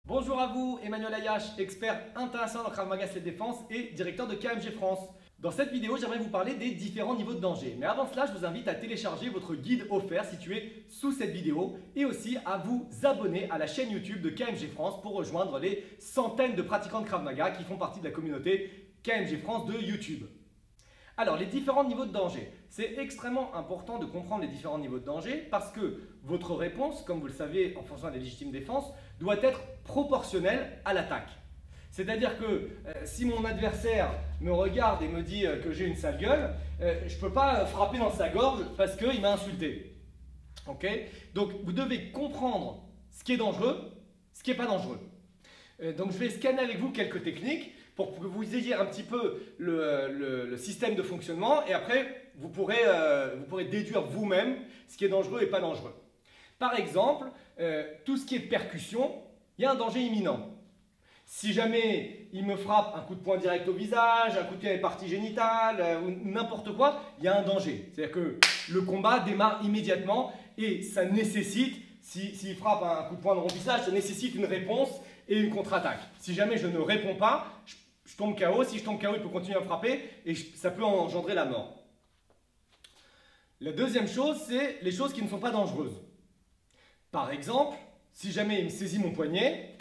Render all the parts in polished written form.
Bonjour à vous, Emmanuel Ayache, expert international en Krav Maga Self-Défense et directeur de KMG France. Dans cette vidéo, j'aimerais vous parler des différents niveaux de danger. Mais avant cela, je vous invite à télécharger votre guide offert situé sous cette vidéo et aussi à vous abonner à la chaîne YouTube de KMG France pour rejoindre les centaines de pratiquants de Krav Maga qui font partie de la communauté KMG France de YouTube. Alors, les différents niveaux de danger. C'est extrêmement important de comprendre les différents niveaux de danger parce que votre réponse, comme vous le savez en fonction des légitimes défenses, doit être proportionnelle à l'attaque. C'est-à-dire que si mon adversaire me regarde et me dit que j'ai une sale gueule, je ne peux pas frapper dans sa gorge parce qu'il m'a insulté. Okay? Donc, vous devez comprendre ce qui est dangereux, ce qui n'est pas dangereux. Donc, je vais scanner avec vous quelques techniques pour que vous ayez un petit peu le système de fonctionnement et après, vous pourrez déduire vous-même ce qui est dangereux et pas dangereux. Par exemple, tout ce qui est percussion, il y a un danger imminent. Si jamais il me frappe un coup de poing direct au visage, un coup de pied à les parties génitales ou n'importe quoi, il y a un danger. C'est-à-dire que le combat démarre immédiatement et ça nécessite, s'il frappe un coup de poing dans mon visage, ça nécessite une réponse et une contre-attaque. Si jamais je ne réponds pas, je tombe KO. Si je tombe KO, il peut continuer à me frapper et ça peut engendrer la mort. La deuxième chose, c'est les choses qui ne sont pas dangereuses. Par exemple, si jamais il me saisit mon poignet,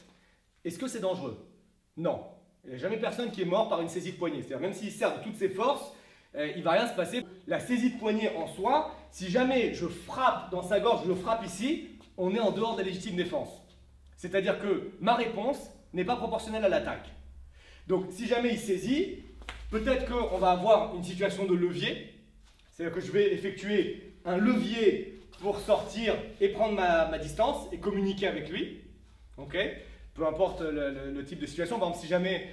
est-ce que c'est dangereux? Non. Il n'y a jamais personne qui est mort par une saisie de poignet. C'est-à-dire même s'il sert de toutes ses forces, il ne va rien se passer. La saisie de poignet en soi, si jamais je frappe dans sa gorge, je le frappe ici, on est en dehors de la légitime défense. C'est-à-dire que ma réponse n'est pas proportionnelle à l'attaque. Donc si jamais il saisit, peut-être qu'on va avoir une situation de levier. C'est-à-dire que je vais effectuer un levier pour sortir et prendre ma distance et communiquer avec lui. Okay? Peu importe le type de situation. Par exemple, si jamais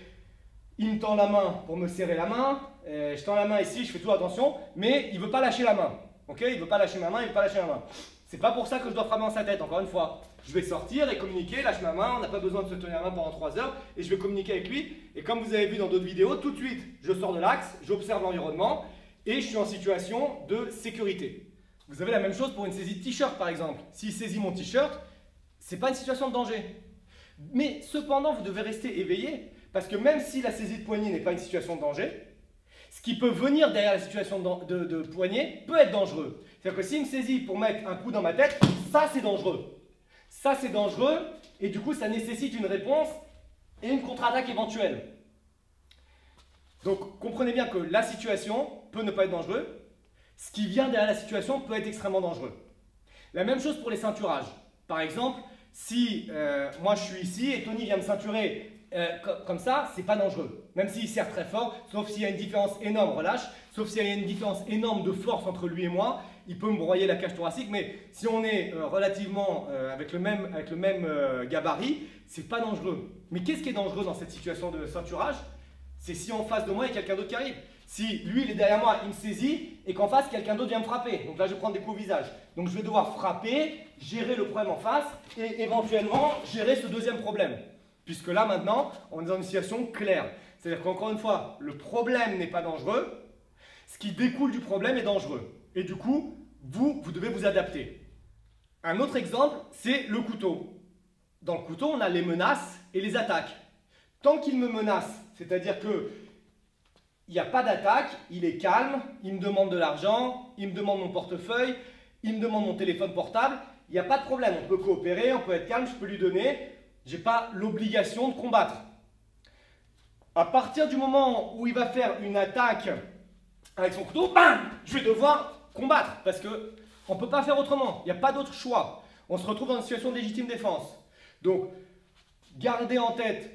il me tend la main pour me serrer la main, je tends la main ici, je fais toujours attention, mais il ne veut pas lâcher la main. Okay? Il ne veut pas lâcher ma main, il ne veut pas lâcher ma main. C'est pas pour ça que je dois frapper dans sa tête, encore une fois. Je vais sortir et communiquer, lâche ma main, on n'a pas besoin de se tenir la main pendant 3 heures et je vais communiquer avec lui. Et comme vous avez vu dans d'autres vidéos, tout de suite, je sors de l'axe, j'observe l'environnement et je suis en situation de sécurité. Vous avez la même chose pour une saisie de t-shirt par exemple. S'il saisit mon t-shirt, ce n'est pas une situation de danger. Mais cependant, vous devez rester éveillé parce que même si la saisie de poignet n'est pas une situation de danger, ce qui peut venir derrière la situation de poignet peut être dangereux. C'est-à-dire que s'il me saisit pour mettre un coup dans ma tête, ça c'est dangereux. Ça c'est dangereux et du coup ça nécessite une réponse et une contre-attaque éventuelle. Donc comprenez bien que la situation peut ne pas être dangereuse. Ce qui vient derrière la situation peut être extrêmement dangereux. La même chose pour les ceinturages. Par exemple, si moi je suis ici et Tony vient me ceinturer comme ça, c'est pas dangereux. Même s'il serre très fort, sauf s'il y a une différence énorme, relâche, sauf s'il y a une différence énorme de force entre lui et moi, il peut me broyer la cage thoracique, mais si on est relativement avec le même gabarit, c'est pas dangereux. Mais qu'est-ce qui est dangereux dans cette situation de ceinturage? C'est si en face de moi il y a quelqu'un d'autre qui arrive. Si lui il est derrière moi, il me saisit et qu'en face quelqu'un d'autre vient me frapper. Donc là je vais prendre des coups au visage. Donc je vais devoir frapper, gérer le problème en face et éventuellement gérer ce deuxième problème. Puisque là maintenant on est dans une situation claire. C'est-à-dire qu'encore une fois, le problème n'est pas dangereux. Ce qui découle du problème est dangereux. Et du coup, vous devez vous adapter. Un autre exemple, c'est le couteau. Dans le couteau, on a les menaces et les attaques. Tant qu'il me menace, c'est-à-dire que il n'y a pas d'attaque, il est calme, il me demande de l'argent, il me demande mon portefeuille, il me demande mon téléphone portable, il n'y a pas de problème, on peut coopérer, on peut être calme, je peux lui donner, je n'ai pas l'obligation de combattre. À partir du moment où il va faire une attaque avec son couteau, bam, je vais devoir combattre parce qu'on ne peut pas faire autrement, il n'y a pas d'autre choix. On se retrouve dans une situation de légitime défense. Donc, gardez en tête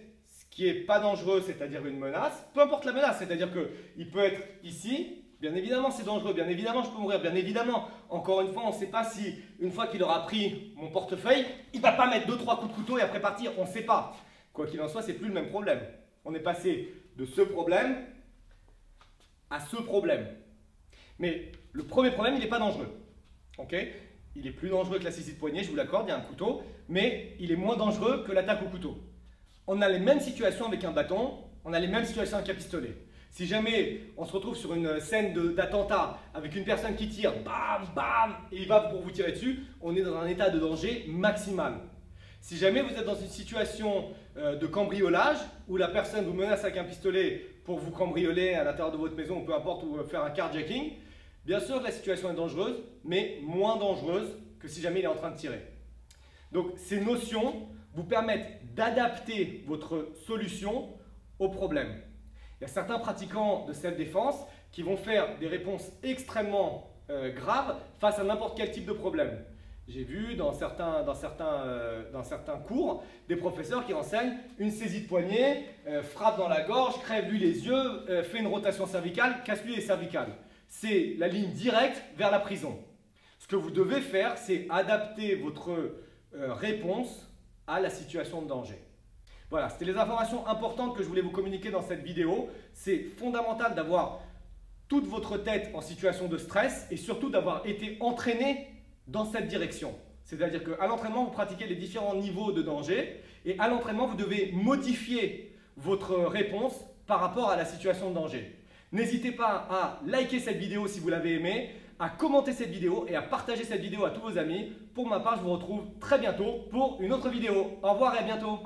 qui n'est pas dangereux, c'est-à-dire une menace, peu importe la menace, c'est-à-dire qu'il peut être ici, bien évidemment c'est dangereux, bien évidemment je peux mourir, bien évidemment, encore une fois, on ne sait pas si, une fois qu'il aura pris mon portefeuille, il ne va pas mettre 2-3 coups de couteau et après partir, on ne sait pas. Quoi qu'il en soit, c'est plus le même problème. On est passé de ce problème à ce problème. Mais le premier problème, il n'est pas dangereux. Okay? Il est plus dangereux que la saisie de poignet, je vous l'accorde, il y a un couteau, mais il est moins dangereux que l'attaque au couteau. On a les mêmes situations avec un bâton, on a les mêmes situations avec un pistolet. Si jamais on se retrouve sur une scène d'attentat avec une personne qui tire, bam, bam, et il va pour vous tirer dessus, on est dans un état de danger maximal. Si jamais vous êtes dans une situation de cambriolage où la personne vous menace avec un pistolet pour vous cambrioler à l'intérieur de votre maison ou peu importe, ou faire un carjacking, bien sûr que la situation est dangereuse, mais moins dangereuse que si jamais il est en train de tirer. Donc ces notions vous permettent d'adapter votre solution au problème. Il y a certains pratiquants de self-défense qui vont faire des réponses extrêmement graves face à n'importe quel type de problème. J'ai vu dans certains cours des professeurs qui enseignent une saisie de poignet, frappe dans la gorge, crève-lui les yeux, fait une rotation cervicale, casse-lui les cervicales. C'est la ligne directe vers la prison. Ce que vous devez faire, c'est adapter votre réponse à la situation de danger. Voilà, c'était les informations importantes que je voulais vous communiquer dans cette vidéo. C'est fondamental d'avoir toute votre tête en situation de stress et surtout d'avoir été entraîné dans cette direction. C'est-à-dire qu'à l'entraînement, vous pratiquez les différents niveaux de danger et à l'entraînement, vous devez modifier votre réponse par rapport à la situation de danger. N'hésitez pas à liker cette vidéo si vous l'avez aimée, à commenter cette vidéo et à partager cette vidéo à tous vos amis. Pour ma part, je vous retrouve très bientôt pour une autre vidéo. Au revoir et à bientôt.